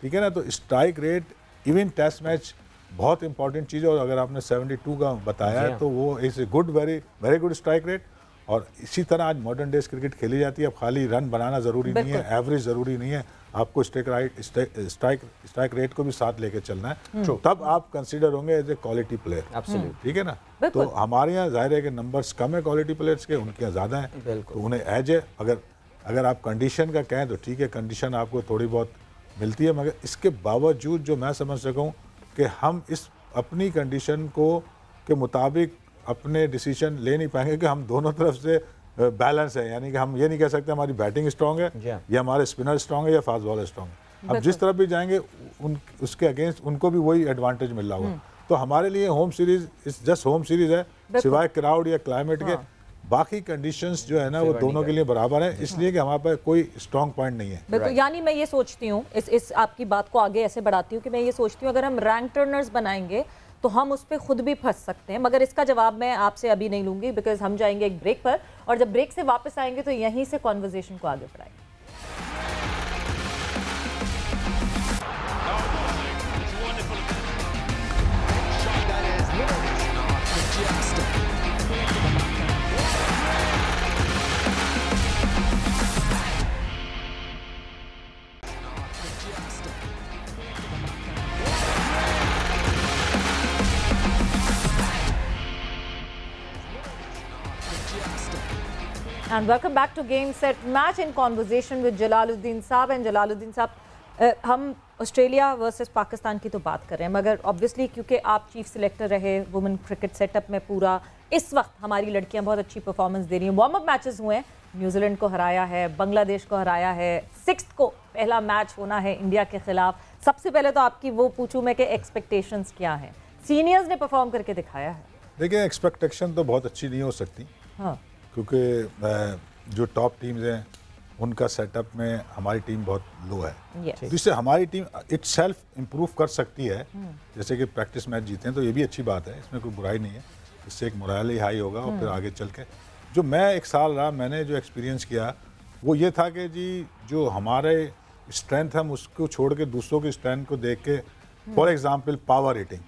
Speaker 6: ठीक है ना। तो strike rate even test match बहुत इंपॉर्टेंट चीज़ है। और अगर आपने 72 का बताया है तो वो is a good, very good strike rate. और इसी तरह आज मॉडर्न डेज क्रिकेट खेली जाती है। अब खाली रन बनाना ज़रूरी नहीं है, एवरेज ज़रूरी नहीं है, आपको स्ट्राइक रेट को भी साथ लेके चलना है, तब आप कंसीडर होंगे एज ए क्वालिटी प्लेयर, ठीक है ना। तो हमारे यहाँ जाहिर है कि नंबर्स कम है क्वालिटी प्लेयर्स के, उनके यहाँ ज़्यादा हैं, तो उन्हें एज है। अगर आप कंडीशन का कहें तो ठीक है, कंडीशन आपको थोड़ी बहुत मिलती है, मगर इसके बावजूद जो मैं समझ सकूँ कि हम इस अपनी कंडीशन के मुताबिक अपने डिसीजन ले नहीं पाएंगे कि हम दोनों तरफ से बैलेंस है। यानी कि हम ये नहीं कह सकते हमारी बैटिंग स्ट्रांग है या हमारे स्पिनर स्ट्रांग है या फास्ट बॉलर स्ट्रांग है। अब जिस तरफ भी जाएंगे उसके अगेंस्ट उनको भी वही एडवांटेज मिल रहा होगा। तो हमारे लिए होम सीरीज इस जस्ट होम सीरीज है, सिवाय क्राउड या क्लाइमेट के बाकी कंडीशंस जो है ना वो दोनों के लिए बराबर है, इसलिए कि हमारे पास कोई स्ट्रांग पॉइंट नहीं है।
Speaker 1: बिल्कुल, यानी मैं ये सोचती हूँ, इस आपकी बात को आगे ऐसे बढ़ाती हूँ कि मैं ये सोचती हूँ अगर हम रैंक टर्नर्स बनाएंगे तो हम उस पर खुद भी फंस सकते हैं। मगर इसका जवाब मैं आपसे अभी नहीं लूंगी, बिकॉज हम जाएंगे एक ब्रेक पर, और जब ब्रेक से वापस आएंगे तो यहीं से कॉन्वर्जेशन को आगे बढ़ाएंगे। And welcome back to Game Set Match in conversation with Jalaluddin Saab. And Jalaluddin Saab, हम ऑस्ट्रेलिया वर्सेस पाकिस्तान की तो बात कर रहे हैं, मगर ऑब्वियसली क्योंकि आप चीफ सिलेक्टर रहे वुमेन क्रिकेट सेटअप में पूरा, इस वक्त हमारी लड़कियां बहुत अच्छी परफॉर्मेंस दे रही हैं। वार्म अप मैचेस हुए हैं, न्यूजीलैंड को हराया है, बांग्लादेश को हराया है, 6 को पहला मैच होना है इंडिया के खिलाफ। सबसे पहले तो आपकी वो पूछूं मैं कि एक्सपेक्टेशंस क्या हैं? सीनियर्स ने परफॉर्म करके दिखाया है।
Speaker 6: देखिए, एक्सपेक्टेशन तो बहुत अच्छी नहीं हो सकती, हाँ, क्योंकि जो टॉप टीम्स हैं उनका सेटअप में हमारी टीम बहुत लो है, जिससे हमारी टीम इटसेल्फ इम्प्रूव कर सकती है। जैसे कि प्रैक्टिस मैच जीते हैं तो ये भी अच्छी बात है, इसमें कोई बुराई नहीं है, इससे एक मोरल ही हाई होगा और फिर आगे चल के जो मैं 1 साल रहा, मैंने जो एक्सपीरियंस किया वो ये था कि जी जो हमारे स्ट्रेंथ हम उसको छोड़ के दूसरों की स्ट्रेंथ को देख के, फॉर एग्जाम्पल पावर हिटिंग,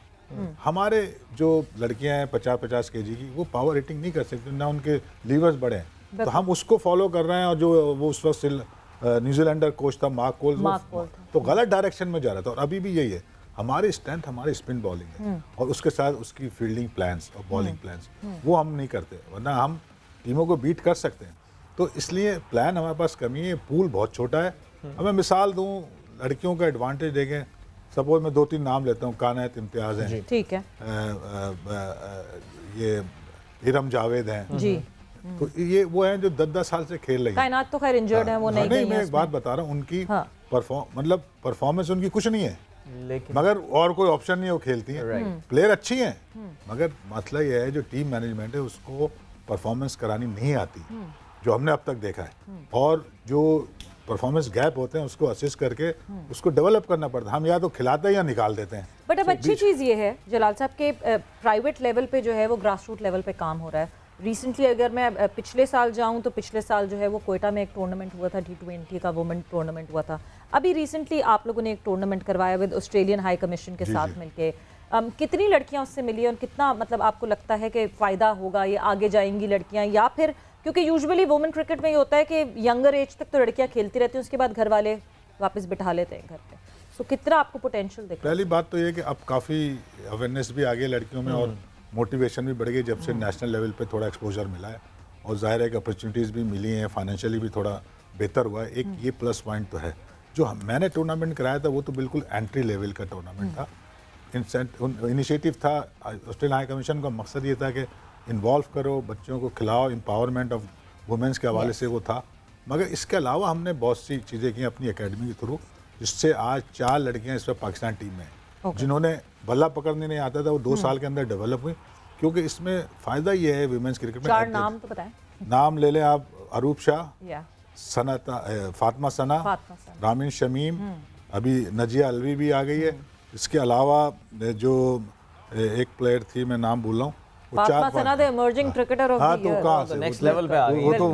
Speaker 6: हमारे जो लड़कियां हैं 50-50 kg की, वो पावर हिटिंग नहीं कर सकती, ना उनके लीवर्स बड़े हैं, तो हम उसको फॉलो कर रहे हैं। और जो वो उस वक्त न्यूजीलैंडर कोच था मार्क कोल्स, तो गलत डायरेक्शन में जा रहा था। और अभी भी यही है, हमारी स्ट्रेंथ हमारी स्पिन बॉलिंग है और उसके साथ उसकी फील्डिंग प्लान्स और बॉलिंग प्लान्स, वो हम नहीं करते, वरना हम टीमों को बीट कर सकते हैं। तो इसलिए प्लान हमारे पास कमी है, पूल बहुत छोटा है। अब मैं मिसाल दूँ, लड़कियों का एडवांटेज देखें, सपोज मैं 2-3 नाम लेता हूँ, कानात इम्तियाज़ हैं, ठीक है, ये इरम जावेद हैं जी, तो ये वो हैं जो 10-10 साल से खेल रही हैं। कायनात तो खैर इंजर्ड है, वो नहीं गई हैं। मैं एक बात बता रहा हूँ, उनकी परफॉर्मेंस उनकी कुछ नहीं है, लेकिन मगर और कोई ऑप्शन नहीं है, वो खेलती हैं, प्लेयर अच्छी हैं, मगर मसला ये है जो टीम मैनेजमेंट है उसको परफॉर्मेंस करानी नहीं आती, जो हमने अब तक देखा है। और जो परफॉर्मेंस गैप होते हैं उसको असिस्ट करके उसको डेवलप करना पड़ता है, हम या तो खिलाते हैं या निकाल देते हैं। बट अब
Speaker 1: अच्छी चीज़ ये है जलाल साहब के प्राइवेट लेवल पे जो है वो ग्रास रूट लेवल पे काम हो रहा है। रिसेंटली अगर मैं पिछले साल जाऊं तो पिछले साल जो है वो कोयटा में एक टूर्नामेंट हुआ था, T20 का वुमेन टूर्नामेंट हुआ था। अभी रिसेंटली आप लोगों ने एक टूर्नामेंट करवाया विद ऑस्ट्रेलियन हाई कमीशन के साथ मिलके। कितनी लड़कियां उससे मिली और कितना मतलब आपको लगता है कि फ़ायदा होगा, ये आगे जाएंगी लड़कियां, या फिर क्योंकि यूजुअली वुमेन क्रिकेट में ये होता है कि यंगर एज तक तो लड़कियां खेलती रहती हैं, उसके बाद घर वाले वापस बिठा लेते हैं घर पे। सो कितना आपको पोटेंशियल दिख रहा है?
Speaker 6: पहली बात तो ये कि अब काफ़ी अवेयरनेस भी आ गई लड़कियों में और मोटिवेशन भी बढ़ गई जब से नेशनल लेवल पे थोड़ा एक्सपोजर मिला है, और जाहिर है कि अपॉर्चुनिटीज़ भी मिली हैं, फाइनेंशियली भी थोड़ा बेहतर हुआ है। एक ये प्लस पॉइंट तो है। जो मैंने टूर्नामेंट कराया था वो तो बिल्कुल एंट्री लेवल का टूर्नामेंट था। इनिशिएटिव था ऑस्ट्रेलियन हाई कमीशन का, मकसद ये था कि इन्वॉल्व करो, बच्चों को खिलाओ, एम्पावरमेंट ऑफ वुमेंस के हवाले से वो था। मगर इसके अलावा हमने बहुत सी चीज़ें की अपनी एकेडमी के थ्रू, जिससे आज 4 लड़कियां इस वक्त पाकिस्तान टीम में हैं। जिन्होंने बल्ला पकड़ने नहीं आता था वो 2 साल के अंदर डेवलप हुई। क्योंकि इसमें फ़ायदा ये है वुमेंस क्रिकेट में,
Speaker 1: 4 नाम तो बताएं।
Speaker 6: नाम ले लें आप, अरूप शाह, फातिमा सना, रामीन शमीम, अभी नजिया अलवी भी आ गई है। इसके अलावा जो एक प्लेयर थी, मैं नाम भूल रहा हूँ,
Speaker 1: Fatima Sana the emerging cricketer of the year,
Speaker 2: तो कहां से नेक्स्ट लेवल पे आ गई।
Speaker 6: वो तो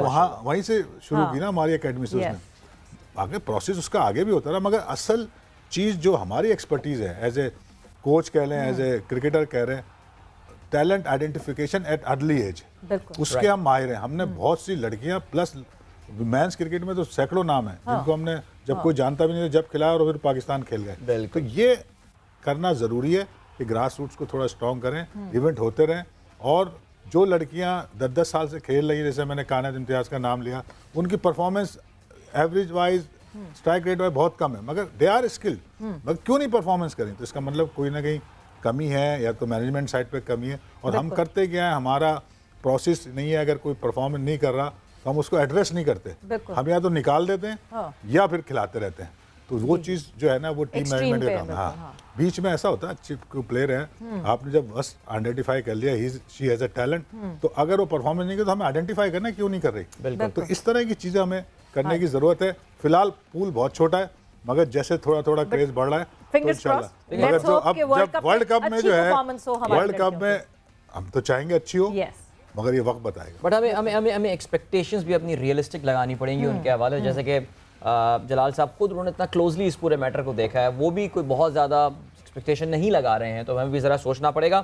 Speaker 6: वहीं से शुरू की ना हमारी एकेडमी से। उसने आगे प्रोसेस उसका आगे भी होता रहा, मगर असल चीज़ जो हमारी एक्सपर्टीज़ है, एज ए कोच कह लें, एज ए क्रिकेटर कह रहे हैं, talent identification at early age, उसके हम माहिर हैं। हमने बहुत सी लड़कियां, प्लस वुमेन्स क्रिकेट में तो सैकड़ों नाम है जिनको हमने जब कोई जानता भी नहीं था, जब खिलाया और फिर पाकिस्तान खेल गए। तो ये करना ज़रूरी है कि ग्रास रूट्स को थोड़ा स्ट्रॉन्ग करें, इवेंट होते रहें। और जो लड़कियां 10-10 साल से खेल रही हैं, जैसे मैंने कायनात इम्तियाज़ का नाम लिया, उनकी performance average wise, strike rate wise बहुत कम है, मगर दे आर स्किल्ड। मगर क्यों नहीं परफॉर्मेंस करें? तो इसका मतलब कोई ना कहीं कमी है, या तो मैनेजमेंट साइड पे कमी है। और हम करते क्या है, हमारा प्रोसेस नहीं है। अगर कोई परफॉर्मेंस नहीं कर रहा तो हम उसको एड्रेस नहीं करते, हम या तो निकाल देते हैं या फिर खिलाते रहते हैं। तो वो चीज़ जो है ना, वो टीम मैनेजमेंट का काम है। हाँ, बीच में ऐसा होता है, अच्छी कोई प्लेयर है, आपने जब बस आइडेंटिफाई कर लिया शी हैज़ अ टैलेंट, तो अगर वो परफॉर्मेंस नहीं करे तो हमें आइडेंटिफाई करना क्यों नहीं कर रही। तो इस तरह की चीज़ें हमें करने की ज़रूरत है। फिलहाल पूल बहुत छोटा है, मगर जैसे थोड़ा थोड़ा क्रेज बढ़ रहा है तो इंशाल्लाह। मगर जो अब जब वर्ल्ड कप में जो है, वर्ल्ड कप में हम तो चाहेंगे अच्छी हो, मगर ये वक्त बताएगा।
Speaker 2: बट हमें एक्सपेक्टेशंस भी अपनी रियलिस्टिक लगानी पड़ेंगी उनके हवाले। जैसे कि जलाल साहब खुद उन्होंने इतना क्लोजली इस पूरे मैटर को देखा है, वो भी कोई बहुत ज़्यादा एक्सपेक्टेशन नहीं लगा रहे हैं, तो हमें भी ज़रा सोचना पड़ेगा।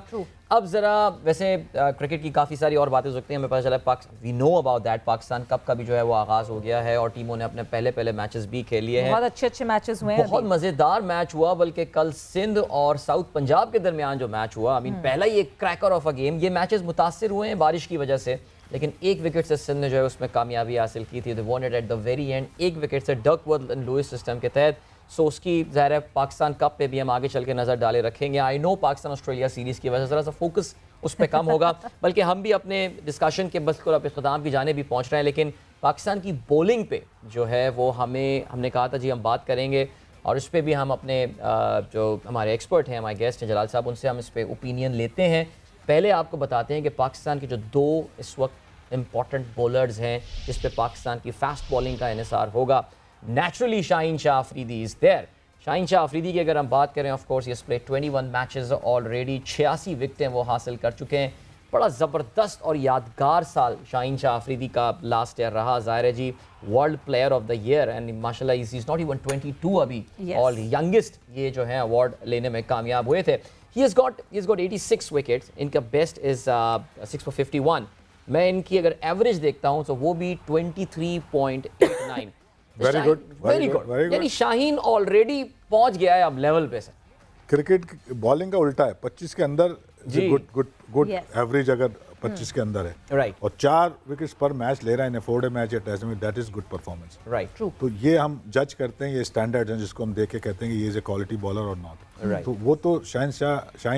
Speaker 2: अब ज़रा वैसे क्रिकेट की काफ़ी सारी और बातें हो सकती हैं, हमें पता चला we know about that, Pakistan cup का भी जो है वो आगाज़ हो गया है और टीमों ने अपने पहले मैचेस भी खेल लिए हैं।
Speaker 1: बहुत अच्छे मैचेस हुए हैं,
Speaker 2: बहुत मज़ेदार मैच हुआ। बल्कि कल सिंध और साउथ पंजाब के दरमियान जो मैच हुआ, आई मीन पहला ही एक क्रैकर ऑफ अ गेम। ये मैचेस मुतासिर हुए हैं बारिश की वजह से, लेकिन एक विकेट से सिंध ने जो है उसमें कामयाबी हासिल की थी। They won it at the very and, एक विकेट से डकवर्थ एंड लुइस सिस्टम के तहत। सो उसकी ज़ाहिर है पाकिस्तान कप पे भी हम आगे चल के नज़र डाले रखेंगे। I know Pakistan Australia series की वजह से ज़रा सा फोकस उस पर कम होगा, बल्कि हम भी अपने डिस्कशन के बस अब इख्तिताम की जाने भी पहुँच रहे हैं। लेकिन पाकिस्तान की बॉलिंग पे जो है वो हमने कहा था जी हम बात करेंगे, और इस पर भी हम अपने जो हमारे एक्सपर्ट हैं, हमारे गेस्ट हैं जलाल साहब, उनसे हम इस पर ओपिनियन लेते हैं। पहले आपको बताते हैं कि पाकिस्तान के जो 2 इस वक्त इम्पॉर्टेंट बॉलर्स हैं जिस पे पाकिस्तान की फास्ट बॉलिंग का इन्हिसार होगा। Naturally Shaheen Shah Afridi is there. Shaheen Shah Afridi की अगर हम बात करें, ऑफ कोर्स ये प्लेड 21 मैचेस ऑलरेडी, 86 विकेटें वो हासिल कर चुके हैं। बड़ा ज़बरदस्त और यादगार साल शाहीन शाह अफरीदी का लास्ट ईयर रहा। ज़ाहिर है जी world player of the year, and माशाल्लाह इज़ नॉट इवन 22 अभी, और यंगेस्ट ये जो है अवार्ड लेने में कामयाब हुए थे। ही हैज़ गॉट 86 विकेट्स, इनका बेस्ट इज़ 6 for 51। मैं इनकी अगर एवरेज देखता हूँ तो वो भी 23.89।
Speaker 6: Very good,
Speaker 2: very good. यानी शाहीन ऑलरेडी पहुंच गया है अब लेवल पे से।
Speaker 6: क्रिकेट बॉलिंग का उल्टा है, 25 के अंदर गुड एवरेज अगर 25 के अंदर है,
Speaker 2: राइट,
Speaker 6: और 4 विकेट्स पर मैच ले रहा है, 4 डे मैच या टेस्ट में, that is good performance,
Speaker 2: right.
Speaker 6: तो ये हम जज करते हैं, ये स्टैंडर्ड है जिसको हम देख के कहते हैं कि ये इज ए क्वालिटी बॉलर और नॉट। तो वो तो शाहीन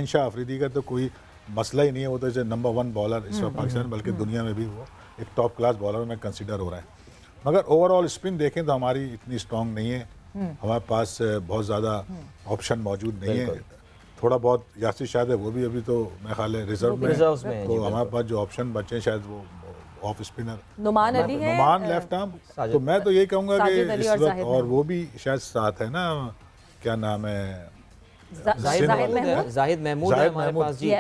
Speaker 6: शाह अफरीदी का तो कोई मसला ही नहीं है, वो तो इज नंबर 1 बॉलर इस वक्त पाकिस्तान, बल्कि दुनिया में भी वो एक टॉप क्लास बॉलर में कंसिडर हो रहा है। मगर ओवरऑल स्पिन देखें तो हमारी इतनी स्ट्रॉन्ग नहीं है, हमारे पास बहुत ज़्यादा ऑप्शन मौजूद नहीं है। थोड़ा बहुत यासिर शायद है, वो भी अभी तो मेरे ख्याल है रिजर्व में है, तो हमारे पास जो ऑप्शन बचे हैं शायद वो ऑफ स्पिनर
Speaker 1: नुमान अली है,
Speaker 6: नुमान लेफ्ट आर्म, तो मैं तो यही कहूँगा कि इस वक्त, और वो भी शायद साथ है ना, क्या नाम है,
Speaker 2: जाहिद महमूद है हमारे पास जी।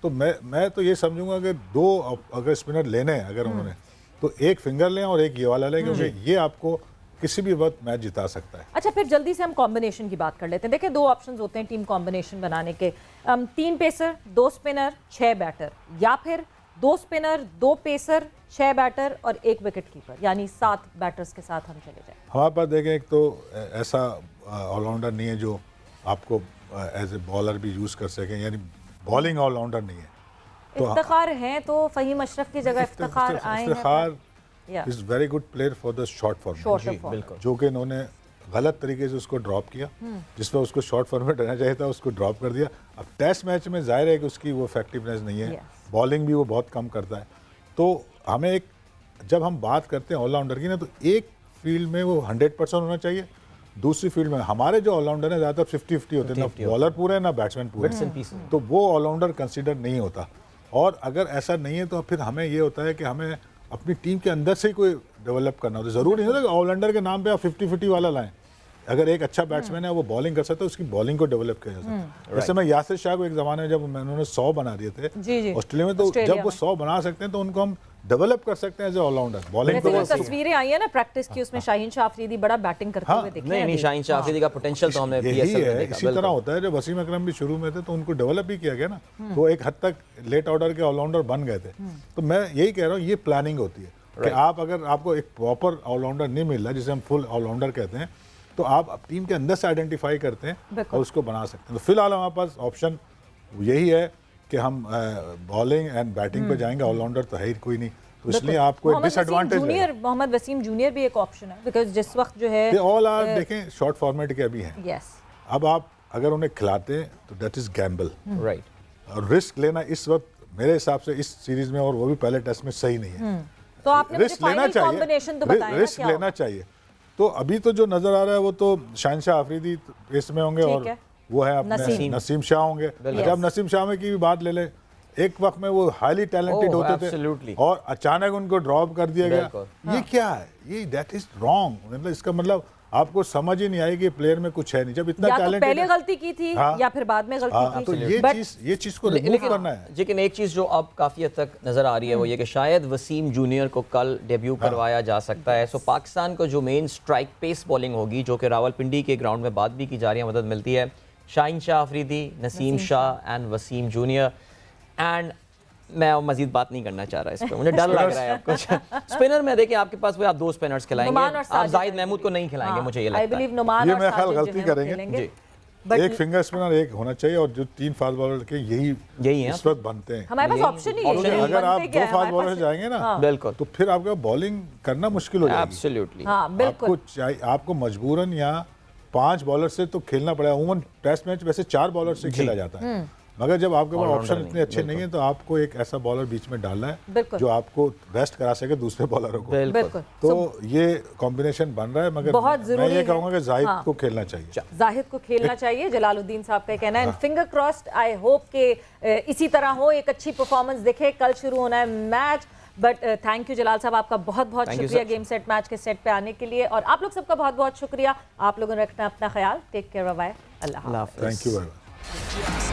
Speaker 6: तो मैं तो ये समझूंगा कि 2 अगर स्पिनर लेने हैं अगर उन्होंने, तो एक फिंगर लें और एक ये वाला लें, क्योंकि ये आपको किसी भी वक्त मैच जिता सकता है।
Speaker 1: अच्छा, फिर जल्दी से हम कॉम्बिनेशन की बात कर लेते हैं। देखिए 2 ऑप्शंस होते हैं टीम कॉम्बिनेशन बनाने के, 3 पेसर, 2 स्पिनर, 6 बैटर, या फिर 2 स्पिनर, 2 पेसर, 6 बैटर और 1 विकेट कीपर, यानी 7 बैटर्स के साथ हम चले जाए।
Speaker 6: हमारे पास देखें, एक तो ऐसा ऑलराउंडर नहीं है जो आपको एज ए बॉलर भी यूज़ कर सकें, यानी बॉलिंग ऑलराउंडर नहीं है। तो
Speaker 1: इफ्तिखार हैं तो फ़हीम अशरफ की जगह इफ्तिखार आए हैं।
Speaker 6: Iftikhar is very good player for the short format, जो कि इन्होंने गलत तरीके से उसको ड्रॉप किया, जिस पर उसको शॉर्ट फॉर्मेट रहना चाहिए था उसको ड्रॉप कर दिया। अब टेस्ट मैच में जाहिर है कि उसकी वो इफेक्टिवनेस नहीं है, बॉलिंग भी वो बहुत कम करता है। तो हमें एक, जब हम बात करते हैं ऑलराउंडर की ना, तो एक फील्ड में वो 100% होना चाहिए, दूसरी फील्ड में हमारे जो ऑलराउंडर है ज़्यादातर 50-50 होते हैं, ना बॉलर पूरे ना बैट्समैन पूरे, तो वो ऑलराउंडर कंसिडर नहीं होता। और अगर ऐसा नहीं है तो फिर हमें ये होता है कि हमें अपनी टीम के अंदर से ही कोई डेवलप करना होता है। ज़रूरी नहीं होता कि ऑलराउंडर के नाम पे आप 50-50 वाला लाएं। अगर एक अच्छा बैट्समैन है वो बॉलिंग कर सकता है, उसकी बॉलिंग को डेवलप किया जा सकता है। वैसे मैं यासिर शाह को एक ज़माने में, जब उन्होंने 100 बना दिए थे ऑस्ट्रेलिया में, तो जब वो 100 बना सकते हैं तो उनको हम डेवलप कर सकते हैं एज ए ऑलराउंडर। बॉलिंग
Speaker 1: तो तस्वीरें आई है ना प्रैक्टिस की, उसमें शाहीन शाह अफरीदी बड़ा बैटिंग करते हुए दिखे।
Speaker 2: नहीं, शाहीन शाह अफरीदी का पोटेंशियल तो हमने
Speaker 6: यही है। इसी तरह होता है, जब वसीम अकरम भी शुरू में थे तो उनको डेवलप भी किया गया ना, तो एक हद तक लेट ऑर्डर के ऑलराउंडर बन गए थे। तो मैं यही कह रहा हूँ, ये प्लानिंग होती है कि आप, अगर आपको एक प्रॉपर ऑलराउंडर नहीं मिल रहा, जिसे हम फुल ऑलराउंडर कहते हैं, तो आप टीम के अंदर से आइडेंटिफाई करते हैं और उसको बना सकते हैं। तो फिलहाल हमारे पास ऑप्शन यही है कि हम बॉलिंग एंड बैटिंग पे जाएंगे, ऑलराउंडर तो है ही कोई नहीं, तो इसलिए आपको एक डिसएडवांटेज है।
Speaker 1: मोहम्मद वसीम जूनियर भी एक ऑप्शन है, बिकॉज़ जिस वक्त जो है
Speaker 6: ऑल आर देखें शॉर्ट फॉर्मेट के अभी हैं।
Speaker 1: यस,
Speaker 6: अब आप अगर उन्हें खिलाते हैं तो दैट इज गैम्बल,
Speaker 2: राइट,
Speaker 6: और रिस्क लेना इस वक्त मेरे हिसाब से इस सीरीज में, और वो भी पहले टेस्ट में, सही नहीं है।
Speaker 1: तो आपने
Speaker 6: रिस्क लेना चाहिए, रिस्क लेना चाहिए। तो अभी तो जो नजर आ रहा है वो तो शाहीन शाह अफरीदी पेस में होंगे, और वो है अपने नसीम शाह होंगे। जब नसीम शाह की भी बात ले ले, एक वक्त में वो हाईली टैलेंटेड होते थे और अचानक उनको ड्रॉप कर दिया गया। ये क्या है? ये दैट इज रॉन्ग। मतलब इसका मतलब आपको समझ ही नहीं आई कि प्लेयर में कुछ है नहीं, जब इतना टैलेंट,
Speaker 1: पहले गलती की थी या फिर बाद में गलती की,
Speaker 6: तो ये चीज को रिमूव करना है।
Speaker 2: लेकिन एक चीज जो अब काफी हद तक नजर आ रही है वो ये कि शायद वसीम जूनियर को कल डेब्यू करवाया जा सकता है। सो पाकिस्तान को जो मेन स्ट्राइक पेस बॉलिंग होगी, जो कि रावलपिंडी के ग्राउंड में बात भी की जा रही है, मदद मिलती है Shaheen Shah Afridi, Naseem Shah and Waseem junior. And मैं मजीद बात नहीं करना चाह रहा इस पर, मुझे डर लग रहा है आपको। स्पिनर में देखिए आपके पास आप 2 स्पिनर्स खिलाएंगे, आप जाहिद महमूद को नहीं खिलाएंगे, मुझे ये लगता है।
Speaker 6: ये मेरा ख्याल गलती करेंगे। एक फिंगर स्पिनर एक होना चाहिए, और जो 3 फास्ट बॉलर के यही है इस वक्त बनते हैं।
Speaker 1: हमारे पास ऑप्शन ही है।
Speaker 6: अगर आप 2 फास्ट बॉलर से जाएंगे ना,
Speaker 2: बिल्कुल,
Speaker 6: तो फिर आपका बॉलिंग करना मुश्किल हो जाएगी।
Speaker 2: एब्सोल्युटली,
Speaker 6: आपको मजबूरन या 5 बॉलर से तो खेलना पड़ेगा। उमूमन टेस्ट मैच वैसे 4 बॉलर से खेला जाता है, मगर जब आपके पास ऑप्शन इतने अच्छे नहीं है तो आपको एक ऐसा बॉलर बीच में डालना है जो आपको रेस्ट करा सके दूसरे बॉलरों को।
Speaker 1: बिल्कुल।
Speaker 6: तो ये कॉम्बिनेशन बन रहा है, मगर मैं ये कहूँगा कि जाहिद को खेलना चाहिए,
Speaker 1: जाहिद को खेलना चाहिए, जलालुद्दीन साहब का कहना है। फिंगर क्रॉस्ड, आई होप के इसी तरह हो, एक अच्छी परफॉर्मेंस दिखे। कल शुरू होना है मैच, बट थैंक यू जलाल साहब, आपका बहुत बहुत शुक्रिया गेम सेट मैच के सेट पे आने के लिए, और आप लोग सबका बहुत बहुत शुक्रिया। आप लोगों ने रखना अपना ख्याल। टेक केयर, बाय, अल्लाह हाफ़िज़।
Speaker 6: Thank you very much.